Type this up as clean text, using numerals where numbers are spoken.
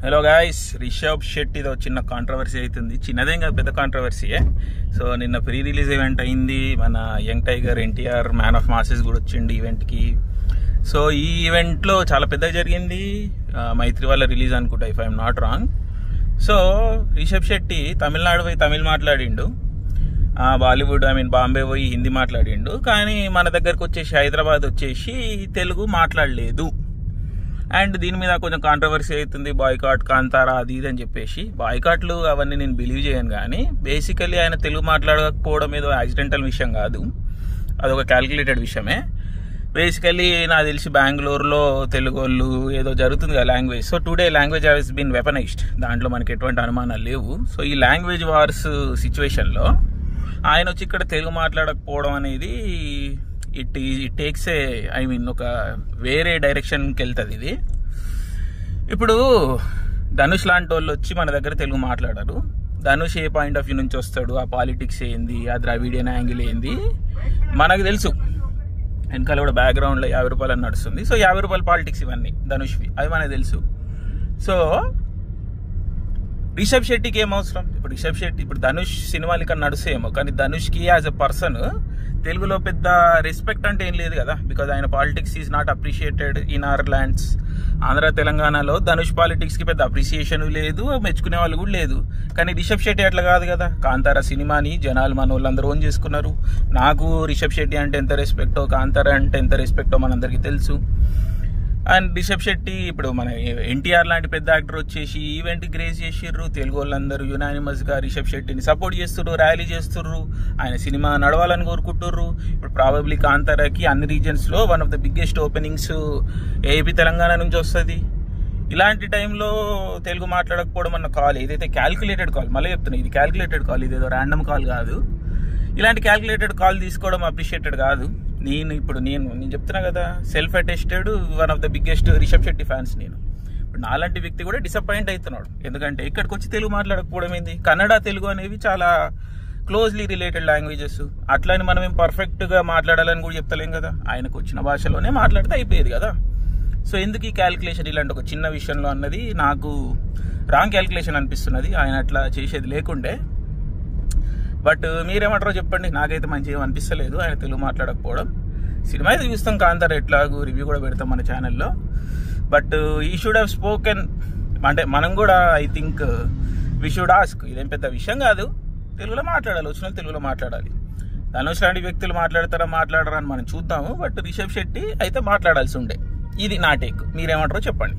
Hello guys, Rishabh శెట్టితో చిన్న controversy అవుతుంది. చిన్నదేం కాదు, పెద్ద కాంట్రవర్సీయే. సో నిన్న ప్రీ రిలీజ్ ఈవెంట్ అయింది. మన young tiger NTR man of masses కూడా వచ్చిండు ఈవెంట్కి. సో ఈ ఈవెంట్లో చాలా పెద్దగా జరిగింది. మైత్రి వాళ్ళ రిలీజ్ అనుకుంటా, if I'm not wrong. So Rishabh Shetty Tamil Nadu పోయి తమిళ్ మాట్లాడిండు, బాలీవుడ్ బాంబే పోయి హిందీ మాట్లాడిండు. కానీ మన దగ్గరకు వచ్చేసి హైదరాబాద్ వచ్చేసి తెలుగు మాట్లాడలేదు. అండ్ దీని మీద కొంచెం కాంట్రవర్సీ అవుతుంది, బాయ్కాట్ కాంతారా అది ఇది అని చెప్పేసి. బాయ్కాట్లు అవన్నీ నేను బిలీవ్ చేయను, కానీ బేసికలీ ఆయన తెలుగు మాట్లాడకపోవడం ఏదో యాక్సిడెంటల్ విషయం కాదు, అదొక క్యాల్కులేటెడ్ విషయమే. బేసికలీ నాకు తెలిసి బెంగళూరులో తెలుగు వాళ్ళు ఏదో జరుగుతుంది కదా language. So today language has been weaponised, దాంట్లో మనకి ఎటువంటి అనుమానాలు లేవు. సో ఈ లాంగ్వేజ్ వార్స్ సిచ్యువేషన్లో ఆయన వచ్చి ఇక్కడ తెలుగు మాట్లాడకపోవడం అనేది ఇట్ టేక్స్ ఒక వేరే డైరెక్షన్కి వెళ్తుంది ఇది. ఇప్పుడు ధనుష్ లాంటి వాళ్ళు వచ్చి మన దగ్గర తెలుగు మాట్లాడారు. ధనుష్ ఏ పాయింట్ ఆఫ్ వ్యూ నుంచి వస్తాడు, ఆ పాలిటిక్స్ ఏంది, ఆ ద్రావిడియన్ యాంగిల్ ఏంది మనకు తెలుసు. వెనకాల కూడా బ్యాక్గ్రౌండ్లో 50 రూపాయలు అని నడుస్తుంది. సో 50 రూపాయల పాలిటిక్స్ ఇవన్నీ ధనుష్వి, అవి మనకు తెలుసు. సో రిషబ్ శెట్టికి ఏం అవసరం? ఇప్పుడు రిషబ్ శెట్టి ఇప్పుడు ధనుష్ సినిమాలు ఇక్కడ నడుస్తాయేమో, కానీ ధనుష్కి యాజ్ ఎ పర్సన్ తెలుగులో పెద్ద రెస్పెక్ట్ అంటే ఏం లేదు కదా. బికాజ్ ఆయన politics is not appreciated in our lands. Andhra తెలంగాణలో ధనుష్ పాలిటిక్స్కి పెద్ద అప్రిసియేషన్ లేదు, మెచ్చుకునే వాళ్ళు కూడా లేదు. కానీ రిషబ్ శెట్టి అట్లా కాదు కదా. కాంతారా సినిమాని జనాలు మన వాళ్ళందరూ ఓన్ చేసుకున్నారు. నాకు రిషబ్ శెట్టి అంటే ఎంత రెస్పెక్టో, కాంతారా అంటే ఎంత రెస్పెక్టో మనందరికీ తెలుసు. అండ్ రిషబ్ శెట్టి ఇప్పుడు మన ఎన్టీఆర్ లాంటి పెద్ద యాక్టర్ వచ్చేసి ఈవెంట్ గ్రేస్ చేసిర్రు. తెలుగు వాళ్ళందరూ యునానిమస్గా రిషబ్ శెట్టిని సపోర్ట్ చేస్తుర్రు, ర్యాలీ చేస్తుర్రు, ఆయన సినిమా నడవాలని కోరుకుంటుర్రు. ఇప్పుడు ప్రాబబ్లీ కాంతారాకి అన్ని రీజన్స్లో one of the biggest openings AP Telangana నుంచి వస్తుంది. ఇలాంటి టైంలో తెలుగు మాట్లాడకపోవడం అన్న కాల్ ఏదైతే క్యాల్కులేటెడ్ కాల్, మళ్ళీ చెప్తున్నా ఇది క్యాల్కులేటెడ్ కాల్, ఇదేదో ర్యాండమ్ కాల్ కాదు. ఇలాంటి క్యాల్కులేటెడ్ కాల్ తీసుకోవడం అప్రిషియేటెడ్ కాదు. నేను చెప్తున్నా కదా, self attested one of the biggest Rishab Shetty fans నేను. ఇప్పుడు నాలాంటి వ్యక్తి కూడా డిసప్పాయింట్ అవుతున్నాడు. ఎందుకంటే ఇక్కడికి వచ్చి తెలుగు మాట్లాడకపోవడం ఏంది? కన్నడ తెలుగు అనేవి చాలా క్లోజ్లీ రిలేటెడ్ లాంగ్వేజెస్. అట్లని మనం ఏం పర్ఫెక్ట్గా మాట్లాడాలని కూడా చెప్తలేం కదా. ఆయనకు వచ్చిన భాషలోనే మాట్లాడితే అయిపోయేది కదా. సో ఎందుకు ఈ క్యాల్కులేషన్ ఇలాంటి ఒక చిన్న విషయంలో అన్నది నాకు రాంగ్ క్యాల్కులేషన్ అనిపిస్తున్నది. ఆయన అట్లా చేసేది లేకుండే. బట్ మీరేమంటారో చెప్పండి. నాకైతే మంచిగా అనిపిస్తలేదు ఆయన తెలుగు మాట్లాడకపోవడం. సినిమా అయితే చూస్తాం, కాంతారా ఎట్లాగూ రివ్యూ కూడా పెడతాం మన ఛానల్లో. బట్ ఈ షుడ్ హ్యావ్ స్పోకెన్. అంటే మనం కూడా I think we should ask. ఇదేం పెద్ద విషయం కాదు, తెలుగులో మాట్లాడాలి, వచ్చిన తెలుగులో మాట్లాడాలి. ధనుష్ లాంటి వ్యక్తులు మాట్లాడరా అని మనం చూద్దాము. బట్ రిషబ్ శెట్టి అయితే మాట్లాడాల్సి ఉండే. ఇది నా టేక్. మీరేమంటారో చెప్పండి.